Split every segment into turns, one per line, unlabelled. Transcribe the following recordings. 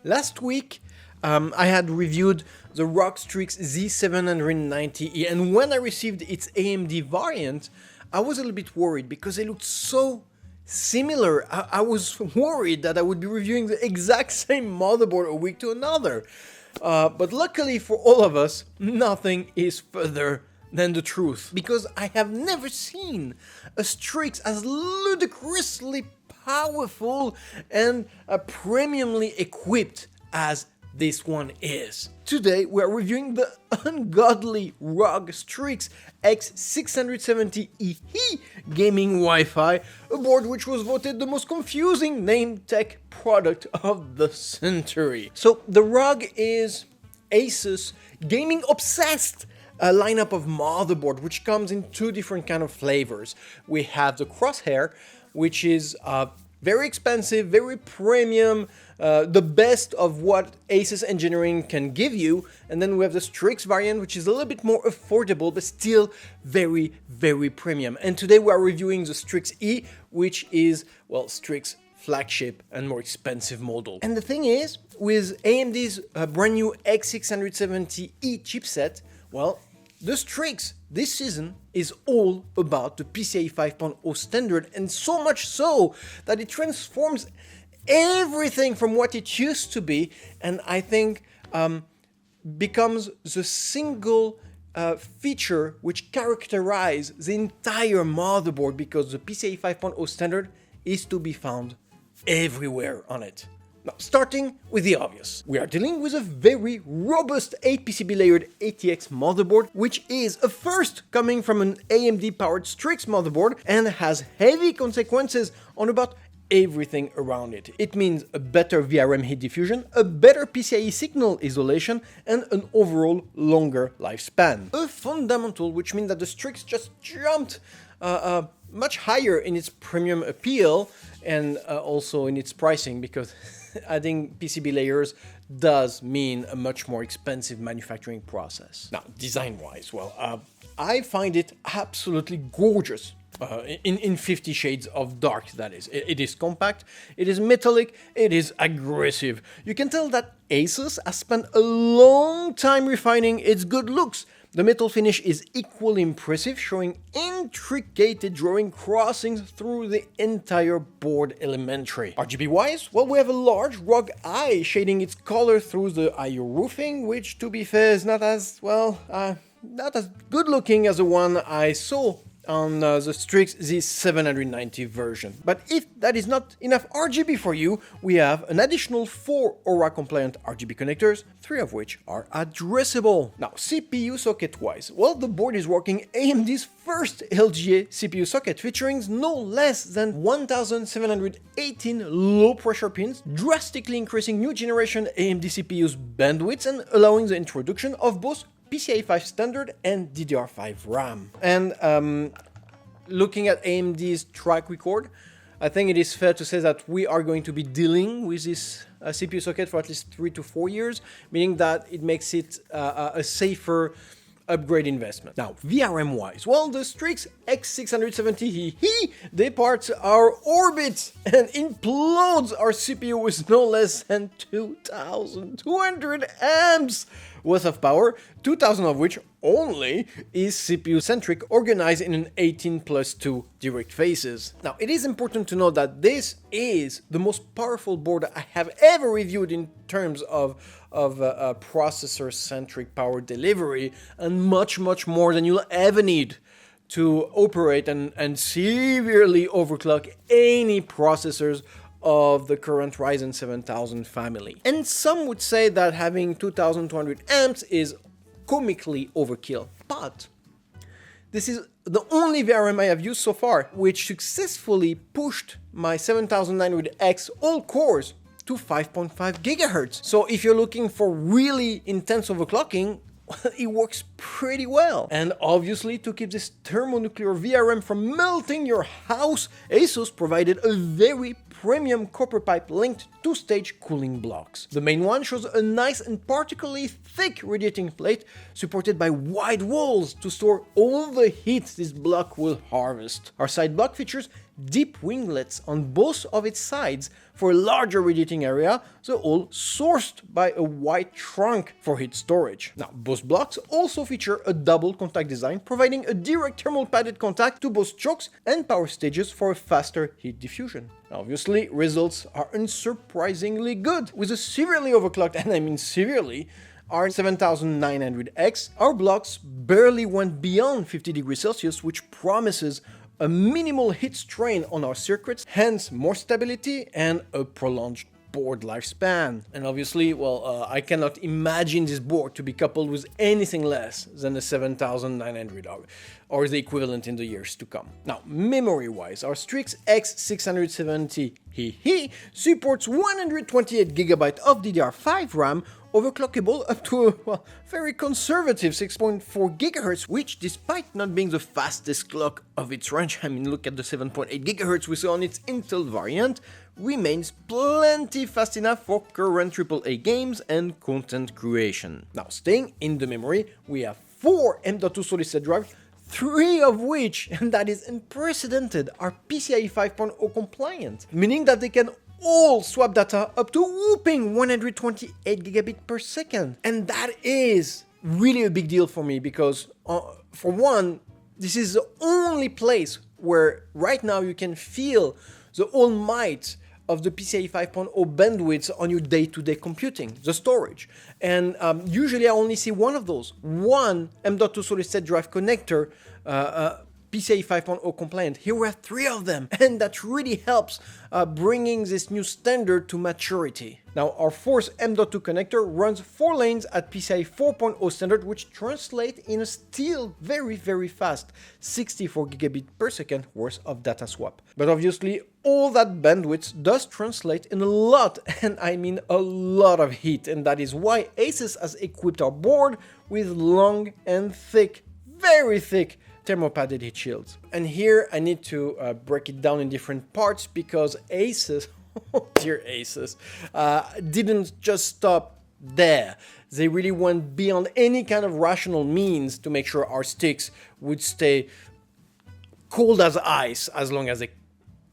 Last week, I had reviewed the ROG STRIX Z790E, and when I received its AMD variant, I was a little bit worried because they looked so similar. I was worried that I would be reviewing the exact same motherboard a week to another. But luckily for all of us, nothing is further than the truth, because I have never seen a STRIX as ludicrously powerful and premiumly equipped as this one is. Today we are reviewing the ungodly ROG STRIX X670E gaming Wi-Fi, a board which was voted the most confusing name tech product of the century. So the ROG is ASUS gaming obsessed lineup of motherboard, which comes in two different kind of flavors. We have the CROSSHAIR, which is very expensive, very premium, the best of what ASUS engineering can give you. And then we have the STRIX variant, which is a little bit more affordable, but still very, very premium. And today we are reviewing the STRIX E, which is, well, STRIX flagship and more expensive model. And the thing is, with AMD's brand new X670E chipset, well, the STRIX this season is all about the PCIe 5.0 standard, and so much so that it transforms everything from what it used to be, and I think becomes the single feature which characterizes the entire motherboard, because the PCIe 5.0 standard is to be found everywhere on it. Now, starting with the obvious, we are dealing with a very robust 8 PCB layered ATX motherboard, which is a first coming from an AMD powered STRIX motherboard and has heavy consequences on about everything around it. It means a better VRM heat diffusion, a better PCIe signal isolation, and an overall longer lifespan. A fundamental which means that the STRIX just jumped much higher in its premium appeal and also in its pricing, because adding PCB layers does mean a much more expensive manufacturing process. Now, design-wise, well, I find it absolutely gorgeous. In 50 shades of dark, that is. It is compact, it is metallic, it is aggressive. You can tell that ASUS has spent a long time refining its good looks. The metal finish is equally impressive, showing intricate drawing crossings through the entire board elementary. RGB-wise, well, we have a large ROG eye shading its color through the IO roofing, which, to be fair, is not as, well, not as good looking as the one I saw on the STRIX Z790 version. But if that is not enough RGB for you, we have an additional 4 Aura compliant RGB connectors, 3 of which are addressable. Now, CPU socket wise, well, the board is working AMD's first LGA CPU socket, featuring no less than 1718 low pressure pins, drastically increasing new generation AMD CPU's bandwidth and allowing the introduction of both PCIe 5 standard and DDR5 RAM. And looking at AMD's track record, I think it is fair to say that we are going to be dealing with this CPU socket for at least 3 to 4 years, meaning that it makes it a safer upgrade investment. Now, VRM wise, well, the STRIX X670E departs our orbit and implodes our CPU with no less than 2,200 amps worth of power, 2,000 of which only is CPU-centric, organized in an 18+2 direct phases. Now, it is important to note that this is the most powerful board I have ever reviewed in terms of processor-centric power delivery, and much more than you'll ever need to operate and severely overclock any processors of the current Ryzen 7000 family. And some would say that having 2200 amps is comically overkill, but this is the only VRM I have used so far, which successfully pushed my 7900X all cores to 5.5 GHz. So if you're looking for really intense overclocking, it works pretty well. And obviously, to keep this thermonuclear VRM from melting your house, ASUS provided a very premium copper pipe linked two-stage cooling blocks. The main one shows a nice and particularly thick radiating plate supported by wide walls to store all the heat this block will harvest. Our side block features deep winglets on both of its sides for a larger radiating area, so all sourced by a wide trunk for heat storage. Now, both blocks also feature a double contact design, providing a direct thermal padded contact to both chokes and power stages for a faster heat diffusion. Obviously, results are unsurprisingly good. With a severely overclocked, and I mean severely, R7900X, our blocks barely went beyond 50 degrees Celsius, which promises a minimal heat strain on our circuits, hence more stability and a prolonged board lifespan. And obviously, well, I cannot imagine this board to be coupled with anything less than the 7900 or the equivalent in the years to come. Now, memory-wise, our STRIX X670E supports 128GB of DDR5 RAM, overclockable up to a, well, very conservative 6.4 GHz, which, despite not being the fastest clock of its range, I mean, look at the 7.8 GHz we saw on its Intel variant, remains plenty fast enough for current AAA games and content creation. Now, staying in the memory, we have 4 M.2 solid-state drives, 3 of which, and that is unprecedented, are PCIe 5.0 compliant, meaning that they can all swap data up to whooping 128 gigabit per second. And that is really a big deal for me because, for one, this is the only place where right now you can feel the all might of the PCIe 5.0 bandwidth on your day-to-day computing, the storage. And usually I only see one of those, one M.2 solid-state drive connector PCIe 5.0 compliant. Here we have 3 of them, and that really helps bringing this new standard to maturity. Now, our 4th M.2 connector runs 4 lanes at PCIe 4.0 standard, which translate in a still very, very fast 64 gigabit per second worth of data swap. But obviously, all that bandwidth does translate in a lot, and I mean a lot of heat, and that is why ASUS has equipped our board with long and thick, very thick thermopadded heat shields. And here I need to break it down in different parts because ASUS, oh dear ASUS, didn't just stop there. They really went beyond any kind of rational means to make sure our sticks would stay cold as ice as long as they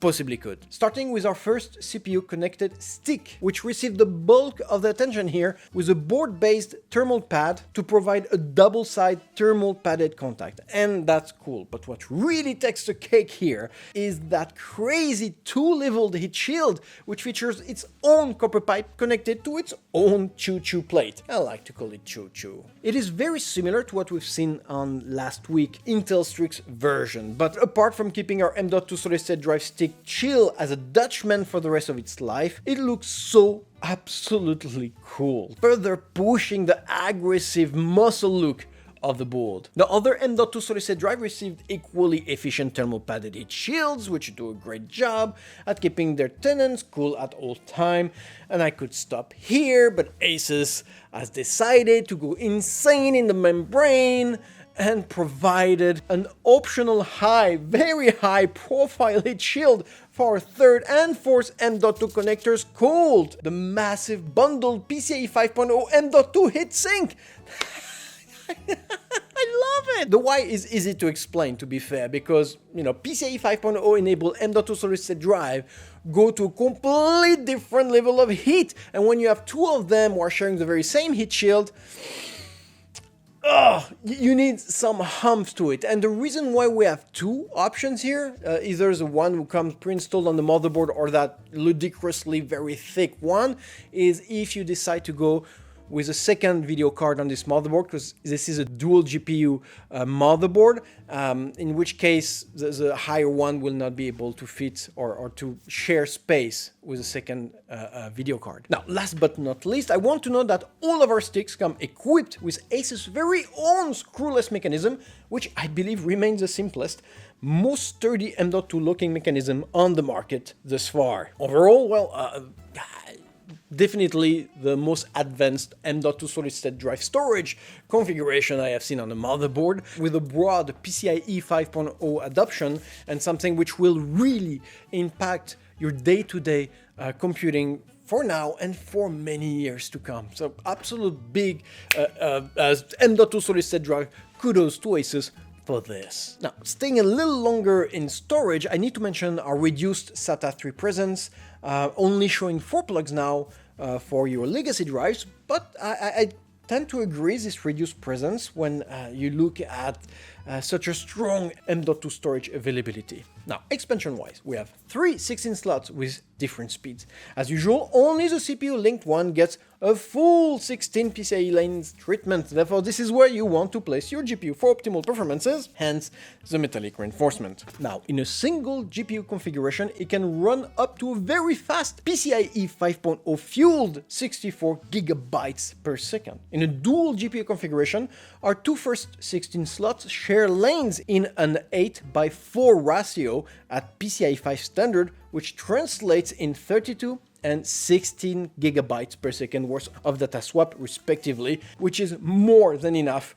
possibly could. Starting with our first CPU connected stick, which received the bulk of the attention here with a board-based thermal pad to provide a double-side thermal padded contact. And that's cool, but what really takes the cake here is that crazy 2-leveled heat shield, which features its own copper pipe connected to its own choo-choo plate. I like to call it choo-choo. It is very similar to what we've seen on last week Intel STRIX version, but apart from keeping our M.2 solid-state drive stick chill as a Dutchman for the rest of its life, it looks so absolutely cool, further pushing the aggressive muscle look of the board. The other M.2 solid-state drive received equally efficient thermal padded heat shields, which do a great job at keeping their tenants cool at all time. And I could stop here, but ASUS has decided to go insane in the membrane and provided an optional high, very high profile heat shield for our 3rd and 4th M.2 connectors called the massive bundled PCIe 5.0 M.2 heatsink. I love it! The why is easy to explain, to be fair, because, you know, PCIe 5.0 enabled M.2 solid-state drive go to a complete different level of heat, and when you have 2 of them who are sharing the very same heat shield, you need some hump to it. And the reason why we have 2 options here, either the one who comes pre-installed on the motherboard or that ludicrously very thick one, is if you decide to go with a second video card on this motherboard, because this is a dual GPU motherboard, in which case the higher one will not be able to fit or to share space with a second video card. Now, last but not least, I want to note that all of our sticks come equipped with ASUS' very own screwless mechanism, which I believe remains the simplest, most sturdy M.2 locking mechanism on the market thus far. Overall, well, definitely the most advanced M.2 solid-state drive storage configuration I have seen on a motherboard, with a broad PCIe 5.0 adoption and something which will really impact your day-to-day computing for now and for many years to come. So absolute big as M.2 solid-state drive, kudos to ASUS for this. Now, staying a little longer in storage, I need to mention our reduced SATA 3 presence, only showing 4 plugs now for your legacy drives, but I tend to agree this reduced presence when you look at such a strong M.2 storage availability. Now, expansion-wise, we have 3 16 slots with different speeds. As usual, only the CPU-linked one gets a full 16 PCIe lanes treatment. Therefore, this is where you want to place your GPU for optimal performances, hence the metallic reinforcement. Now, in a single GPU configuration, it can run up to a very fast PCIe 5.0 fueled 64 gigabytes per second. In a dual GPU configuration, our two first 16 slots share lanes in an 8:4 ratio at PCIe 5 standard, which translates in 32 and 16 gigabytes per second worth of data swap respectively, which is more than enough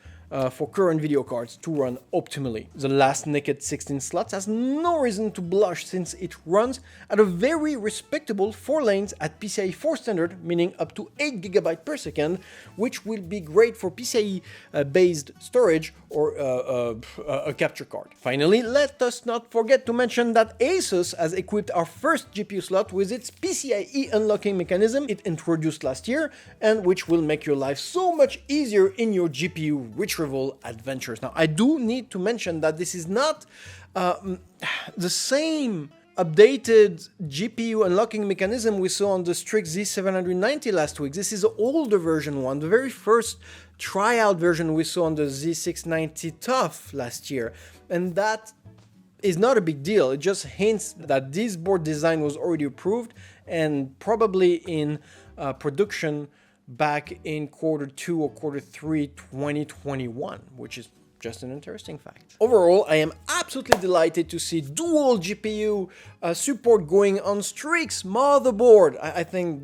for current video cards to run optimally. The last naked 16 slots has no reason to blush since it runs at a very respectable 4 lanes at PCIe 4 standard, meaning up to 8 GB per second, which will be great for PCIe based storage or a capture card. Finally, let us not forget to mention that ASUS has equipped our first GPU slot with its PCIe unlocking mechanism it introduced last year, and which will make your life so much easier in your GPU retrieval adventures. Now, I do need to mention that this is not the same updated GPU unlocking mechanism we saw on the STRIX Z790 last week. This is the older version one, the very first tryout version we saw on the Z690 TUF last year. And that is not a big deal. It just hints that this board design was already approved and probably in production back in Q2 or Q3 2021, which is just an interesting fact. Overall, I am absolutely delighted to see dual GPU support going on STRIX motherboard. I think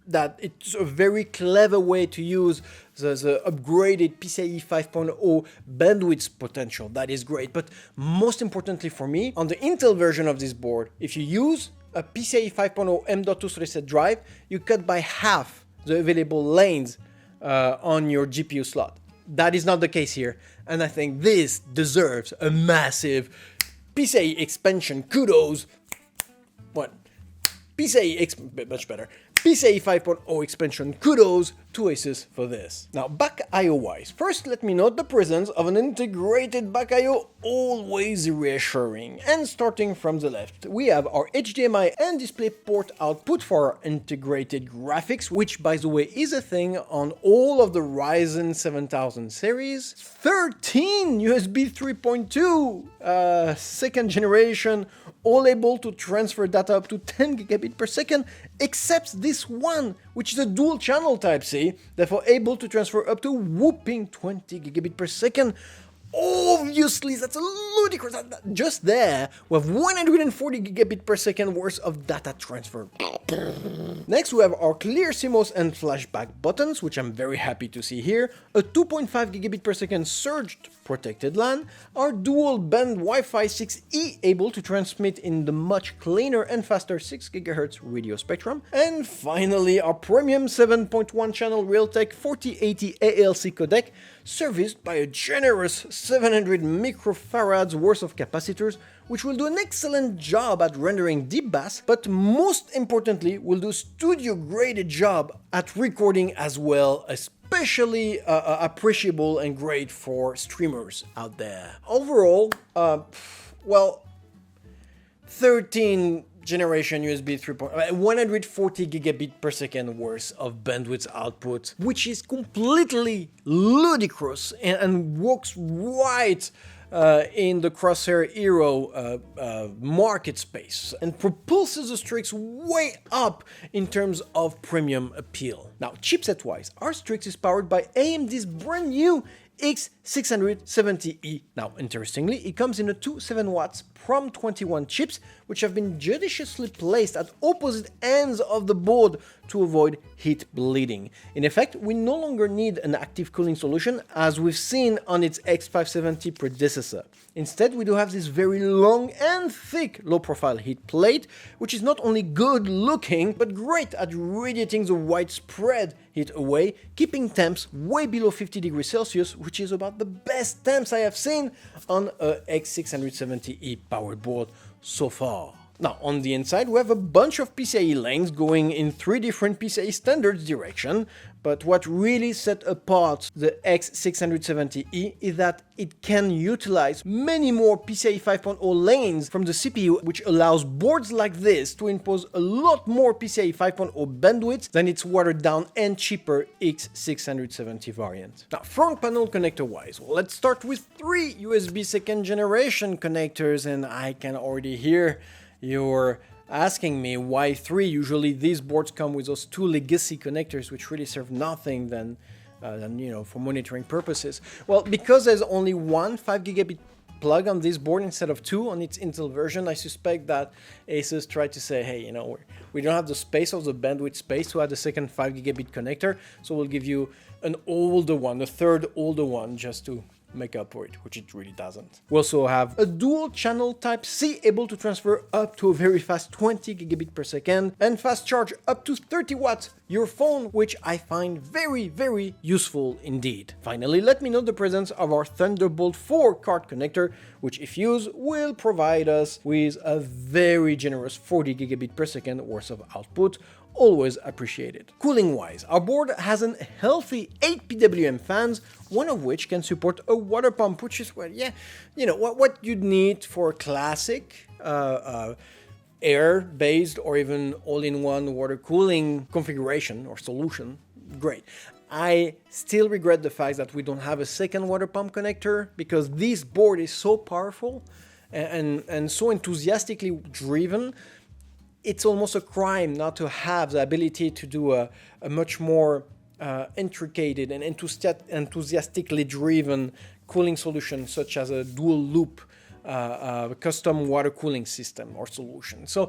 that it's a very clever way to use the upgraded PCIe 5.0 bandwidth potential. That is great. But most importantly for me, on the Intel version of this board, if you use a PCIe 5.0 M.2 solid-state drive, you cut by half the available lanes on your GPU slot. That is not the case here, and I think this deserves a massive PCIe expansion. Kudos. What? Much better. PCIe 5.0 expansion. Kudos to ASUS for this. Now, back I/O wise, first let me note the presence of an integrated back I/O, always reassuring. And starting from the left, we have our HDMI and DisplayPort output for our integrated graphics, which by the way is a thing on all of the Ryzen 7000 series. 13 USB 3.2 second generation, all able to transfer data up to 10 gigabit per second, except this one, which is a dual channel Type-C, therefore able to transfer up to whopping 20 gigabit per second. Obviously, that's a ludicrous. Just there, we have 140 gigabit per second worth of data transfer. Next, we have our clear CMOS and flashback buttons, which I'm very happy to see here, a 2.5 gigabit per second surged protected LAN, our dual band Wi-Fi 6E able to transmit in the much cleaner and faster 6 GHz radio spectrum, and finally our premium 7.1 channel Realtek 4080 ALC codec, serviced by a generous 700 microfarads worth of capacitors, which will do an excellent job at rendering deep bass, but most importantly will do studio-graded job at recording as well, especially appreciable and great for streamers out there. Overall, well, 13 generation USB 140 gigabit per second worth of bandwidth output, which is completely ludicrous and works right in the CROSSHAIR HERO market space and propulses the STRIX way up in terms of premium appeal. Now, chipset-wise, our STRIX is powered by AMD's brand new X670E. Now, interestingly, it comes in a 2 7 watts Prom 21 chips, which have been judiciously placed at opposite ends of the board to avoid heat bleeding. In effect, we no longer need an active cooling solution as we've seen on its X570 predecessor. Instead, we do have this very long and thick low-profile heat plate, which is not only good looking, but great at radiating the widespread heat away, keeping temps way below 50 degrees Celsius, which is about the best temps I have seen on a X670E powered board so far. Now, on the inside, we have a bunch of PCIe lanes going in 3 different PCIe standards direction, but what really set apart the X670E is that it can utilize many more PCIe 5.0 lanes from the CPU, which allows boards like this to impose a lot more PCIe 5.0 bandwidth than its watered-down and cheaper X670 variant. Now, front panel connector-wise, well, let's start with 3 USB 2nd generation connectors, and I can already hear you're asking me why 3. Usually these boards come with those 2 legacy connectors, which really serve nothing than for monitoring purposes. Well, because there's only one 5 gigabit plug on this board instead of 2 on its Intel version, I suspect that ASUS tried to say, hey, we don't have the space or the bandwidth space to add a second 5 gigabit connector, so we'll give you an older one, a third older one, just to make up for it, which it really doesn't. We also have a dual channel Type-C able to transfer up to a very fast 20 gigabit per second and fast charge up to 30 watts your phone, which I find very, very useful indeed. Finally, let me note the presence of our Thunderbolt 4 card connector, which if used will provide us with a very generous 40 gigabit per second worth of output. Always appreciated. Cooling wise, our board has a healthy 8 PWM fans, one of which can support a water pump, which is what you'd need for classic air-based or even all-in-one water cooling configuration or solution. Great. I still regret the fact that we don't have a second water pump connector, because this board is so powerful and so enthusiastically driven. It's almost a crime not to have the ability to do a much more intricate and enthusiastically driven cooling solution, such as a dual loop custom water cooling system or solution. So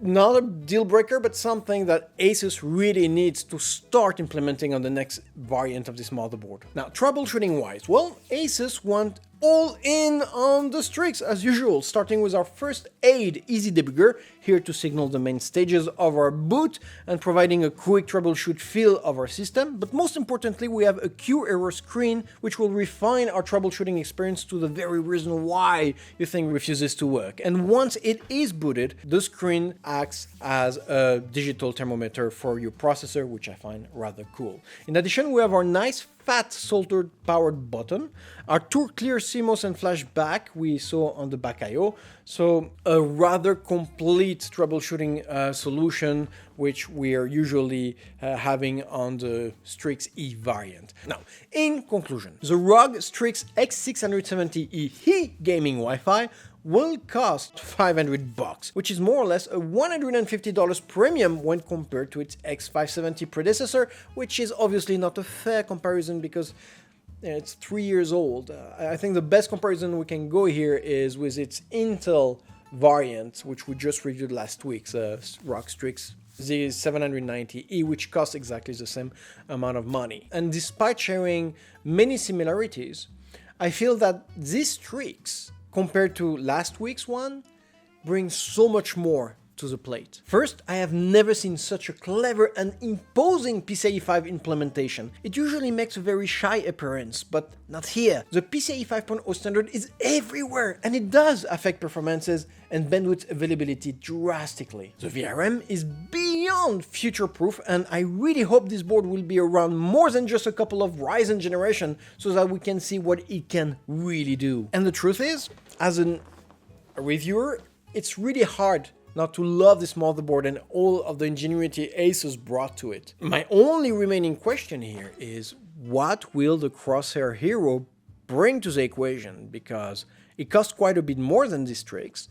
not a deal breaker, but something that ASUS really needs to start implementing on the next variant of this motherboard. Now, troubleshooting wise, well, ASUS went all in on the STRIX as usual, starting with our first aid easy debugger, here to signal the main stages of our boot and providing a quick troubleshoot feel of our system. But most importantly, we have a Q error screen, which will refine our troubleshooting experience to the very reason why your thing refuses to work. And once it is booted, the screen acts as a digital thermometer for your processor, which I find rather cool. In addition, we have our nice fat soldered powered button, our two clear CMOS and flash back we saw on the back I/O, so a rather complete troubleshooting solution, which we are usually having on the STRIX E variant. Now, in conclusion, the ROG STRIX X670E HERO gaming Wi-Fi will cost $500, which is more or less a $150 premium when compared to its X570 predecessor, which is obviously not a fair comparison because it's 3 years old. I think the best comparison we can go here is with its Intel variant, which we just reviewed last week, the ROG STRIX Z790E, which costs exactly the same amount of money. And despite sharing many similarities, I feel that this STRIX, compared to last week's one, brings so much more to the plate. First, I have never seen such a clever and imposing PCIe 5 implementation. It usually makes a very shy appearance, but not here. The PCIe 5.0 standard is everywhere, and it does affect performances and bandwidth availability drastically. The VRM is beyond future-proof, and I really hope this board will be around more than just a couple of Ryzen generation so that we can see what it can really do. And the truth is, as a reviewer, it's really hard not to love this motherboard and all of the ingenuity ASUS brought to it. My only remaining question here is, what will the CROSSHAIR HERO bring to the equation? Because it costs quite a bit more than this STRIX,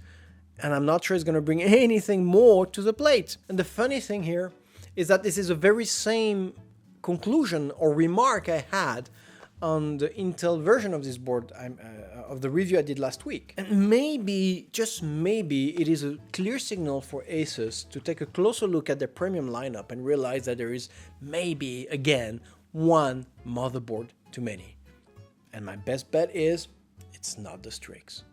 and I'm not sure it's going to bring anything more to the plate. And the funny thing here is that this is the very same conclusion or remark I had on the Intel version of this board, of the review I did last week. And maybe, just maybe, it is a clear signal for ASUS to take a closer look at their premium lineup and realize that there is maybe, again, one motherboard too many. And my best bet is, it's not the STRIX.